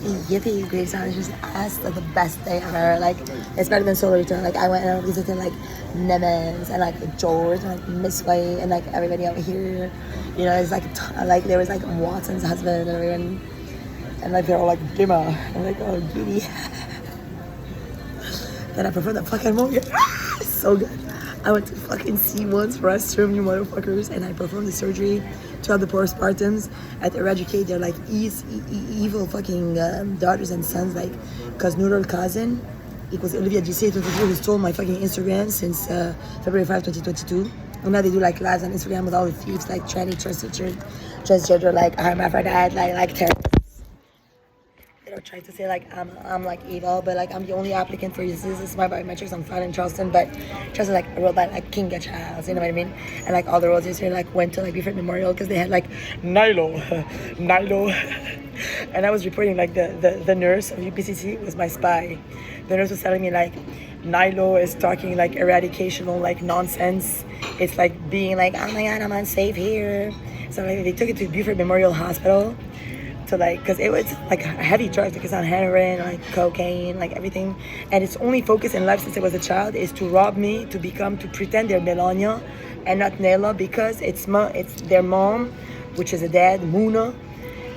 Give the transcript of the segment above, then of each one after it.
yippee great sound. It's just that's like the best day ever. Like it's better than Solar Return. Like I went and I visited like Nemens and like George and like Miss White and like everybody out here. You know, it's like like there was like Watson's husband and everyone, and like they're all like Dimmer. I'm like, oh giddy. Then I prefer the fucking movie. It's so good. I went to fucking C1's restroom, you motherfuckers, and I performed the surgery to have the postpartums at eradicate their like evil fucking daughters and sons, like, cause neural cousin equals Olivia GC23 who stole my fucking Instagram since February 5, 2022. And now they do like lives on Instagram with all the thieves, like tranny, transgender, like hermaphrodite, like terrorists. They're trying to say like I'm like evil, but like I'm the only applicant for this. This is my biometrics. I'm found in Charleston, but Charleston like ruled by like King Charles, you know what I mean? And like all the roads here like went to like Beaufort Memorial because they had like Nilo, and I was reporting like the nurse of UPCC was my spy. The nurse was telling me like Nilo is talking like eradicational like nonsense. It's like being like, oh my god, I'm unsafe here. So like they took it to Beaufort Memorial Hospital. To like, because it was like heavy drugs, like it's on heroin, like cocaine, like everything, and its only focus in life since I was a child is to rob me, to pretend they're Melania and not Nela, because it's their mom, which is a dad, Muna,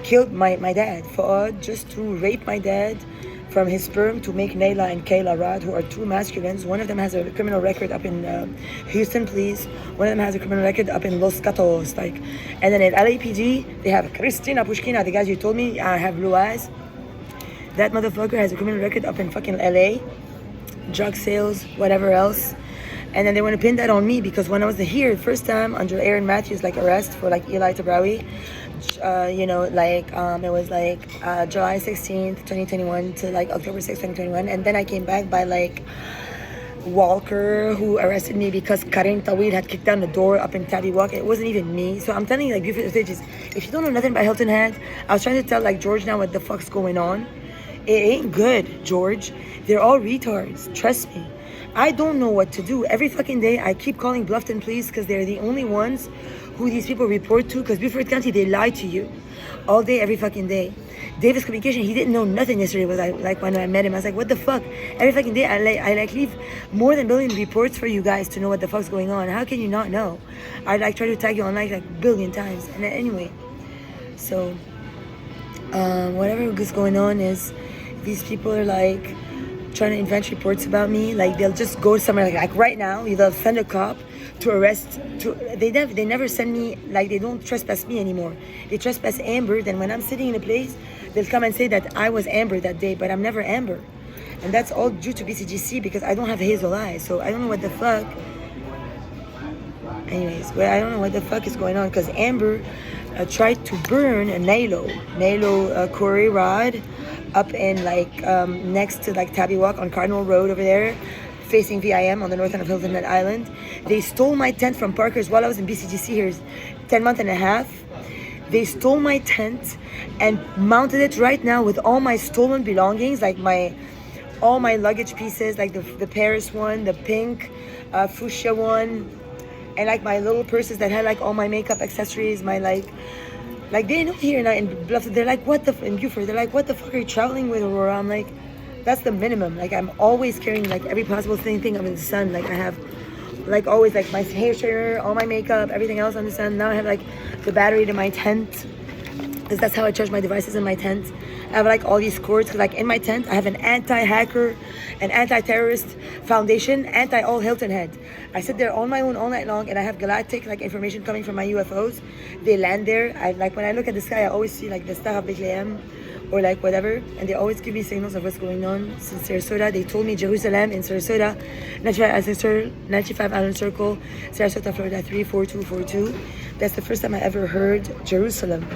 killed my dad for just to rape my dad from his sperm to make Nayla and Kayla Rod, who are two masculines. One of them has a criminal record up in Houston, please. One of them has a criminal record up in Los Gatos, like. And then at LAPD, they have Christina Pushkina, the guys you told me have blue eyes. That motherfucker has a criminal record up in fucking LA, drug sales, whatever else. And then they want to pin that on me because when I was here the first time under Aaron Matthews, like arrest for like Eli Tabrawi, you know, like it was like July 16th, 2021 to like October 6th, 2021. And then I came back by like Walker, who arrested me because Karim Tawil had kicked down the door up in Tabby Walk. It wasn't even me. So I'm telling you, like, Beaufort stages, if you don't know nothing about Hilton Head, I was trying to tell like George now what the fuck's going on. It ain't good, George. They're all retards. Trust me. I don't know what to do. Every fucking day, I keep calling Bluffton Police because they're the only ones who these people report to. Because Beaufort County, they lie to you all day, every fucking day. Davis Communication, he didn't know nothing yesterday. Was like when I met him, I was like, what the fuck? Every fucking day, I leave more than a billion reports for you guys to know what the fuck's going on. How can you not know? I like try to tag you on like a billion times. And then, anyway, so whatever is going on is these people are like trying to invent reports about me. Like they'll just go somewhere like right now they'll send a cop to arrest they never send me, like they don't trespass me anymore. They trespass Amber. Then when I'm sitting in a place, they'll come and say that I was Amber that day, but I'm never Amber. And that's all due to BCGC because I don't have hazel eyes. So I don't know what the fuck. Anyways, well, I don't know what the fuck is going on because Amber tried to burn a Nalo quarry rod up in like next to like Tabby Walk on Cardinal Road over there, facing VIM on the north end of Hilton Head Island. They stole my tent from Parker's while I was in BCGC here 10 months and a half. They stole my tent and mounted it right now with all my stolen belongings, like all my luggage pieces, like the Paris one, the pink fuchsia one, and like my little purses that had like all my makeup accessories, my like they know here in Bluffton, they're like, what the in Beaufort, they're like, what the fuck are you traveling with, Aurora? I'm like, that's the minimum. Like I'm always carrying like every possible thing under the sun. Like I have like always like my hair straightener, all my makeup, everything else under the sun. Now I have like the battery to my tent because that's how I charge my devices in my tent. I have like all these cords because like in my tent I have an anti-hacker, an anti-terrorist foundation, anti-all Hilton Head. I sit there on my own all night long and I have galactic like information coming from my UFOs. They land there. I like when I look at the sky I always see like the Star of Bethlehem or like whatever, and they always give me signals of what's going on. Since Sarasota, they told me Jerusalem in Sarasota, 95 Island Circle, Sarasota, Florida 34242. That's the first time I ever heard Jerusalem.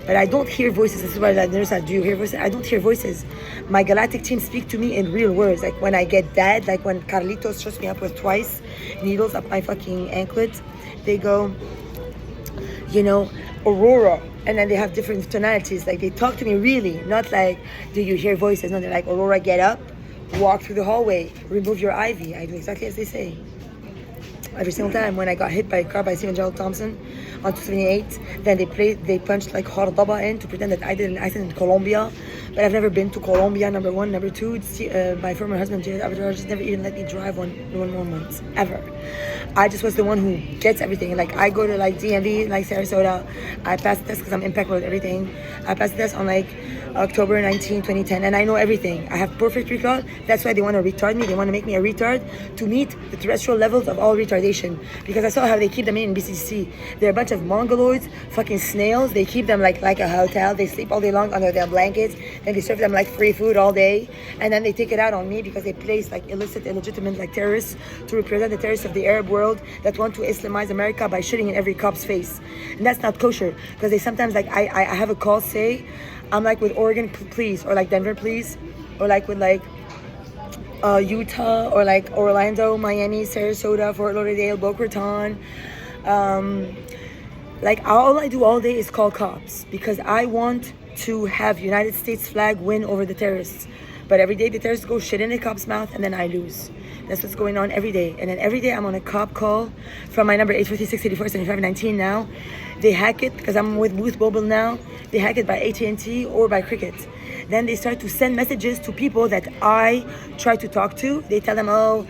But I don't hear voices. This is why I noticed, do you hear voices? I don't hear voices. My galactic team speak to me in real words. Like when I get dead, like when Carlitos shuts me up with twice needles up my fucking anklet, they go, you know, Aurora. And then they have different tonalities. Like they talk to me really, not like, do you hear voices? No, they're like, Aurora, get up, walk through the hallway, remove your ivy. I do exactly as they say. every single time. When I got hit by a car by Stephen Gerald Thompson on 278, then they punched like Hordaba in to pretend that I did an accident in Colombia. But I've never been to Colombia, number one. Number two, my former husband, Jared Avatar, just never even let me drive one moment, ever. I just was the one who gets everything. Like, I go to like DMV, like Sarasota. I pass the test because I'm impeccable with everything. I passed the test on like October 19, 2010, and I know everything. I have perfect recall. That's why they want to retard me. They want to make me a retard to meet the terrestrial levels of all retardation. Because I saw how they keep them in BCC. They're a bunch of mongoloids, fucking snails. They keep them like a hotel. They sleep all day long under their blankets. Then they serve them like free food all day. And then they take it out on me because they place like illicit, illegitimate like terrorists to represent the terrorists of the Arab world that want to Islamize America by shitting in every cop's face. And that's not kosher. Because they sometimes like, I have a call say, I'm like with Oregon, please, or like Denver, please, or like with like Utah, or like Orlando, Miami, Sarasota, Fort Lauderdale, Boca Raton. Like all I do all day is call cops because I want to have United States flag win over the terrorists. But every day the terrorists go shit in a cop's mouth and then I lose. That's what's going on every day. And then every day I'm on a cop call from my number 856-84-7519 now. They hack it because I'm with Booth Mobile now. They hack it by AT&T or by Cricket. Then they start to send messages to people that I try to talk to. They tell them, oh,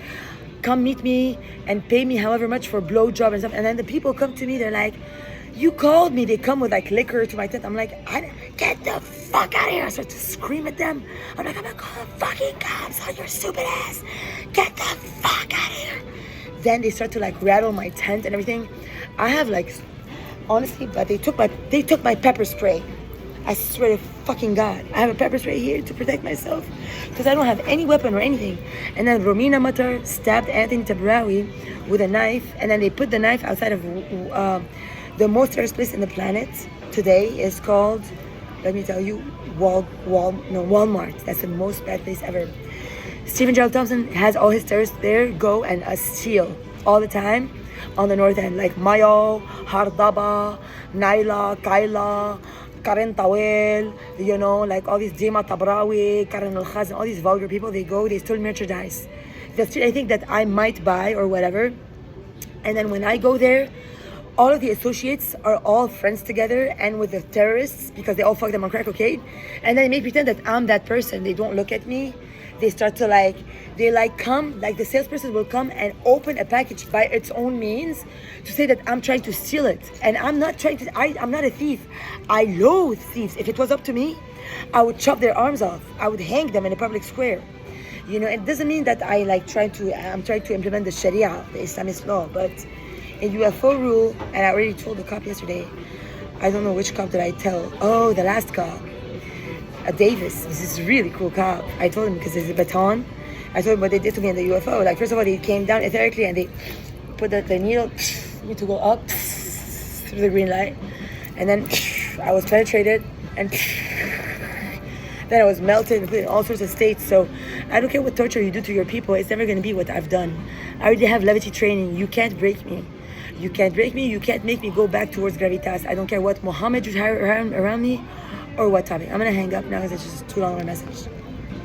come meet me and pay me however much for a blowjob and stuff. And then the people come to me, they're like, you called me. They come with like liquor to my tent. I'm like, get the fuck out of here. I start to scream at them. I'm like, I'm gonna call the fucking cops on your stupid ass. Get the fuck out of here. Then they start to like rattle my tent and everything. I have like, honestly, but they took my pepper spray. I swear to fucking God. I have a pepper spray here to protect myself because I don't have any weapon or anything. And then Romina Matar stabbed Anthony Tabrawi with a knife, and then they put the knife outside of the most terrorist place in the planet today is called, let me tell you, Walmart. That's the most bad place ever. Stephen Gerald Thompson has all his terrorists there go and steal all the time on the north end, like Mayo, Hardaba, Naila, Kaila, Karen Tawel, you know, like all these Dima Tabrawi, Karen Al Khazan, all these vulgar people, they steal merchandise. That's I think that I might buy or whatever. And then when I go there, all of the associates are all friends together and with the terrorists because they all fuck them on crack cocaine. And then they make pretend that I'm that person. They don't look at me. They start to come, like the salesperson will come and open a package by its own means to say that I'm trying to steal it. And I'm not I'm not a thief. I loathe thieves. If it was up to me, I would chop their arms off. I would hang them in a public square. You know, it doesn't mean that I'm trying to implement the Sharia, the Islamist law, but a UFO rule, and I already told the cop yesterday, I don't know which cop did I tell. Oh, the last cop. Davis. This is a really cool cop. I told him because there's a baton. I told him what they did to me in the UFO. Like, first of all, they came down etherically and they put the needle for me to go up through the green light. And then I was penetrated and then I was melted and put in all sorts of states. So I don't care what torture you do to your people. It's never going to be what I've done. I already have levity training. You can't break me. You can't break me. You can't make me go back towards gravitas. I don't care what Muhammad is around me or what topic. I'm going to hang up now because it's just too long of a message.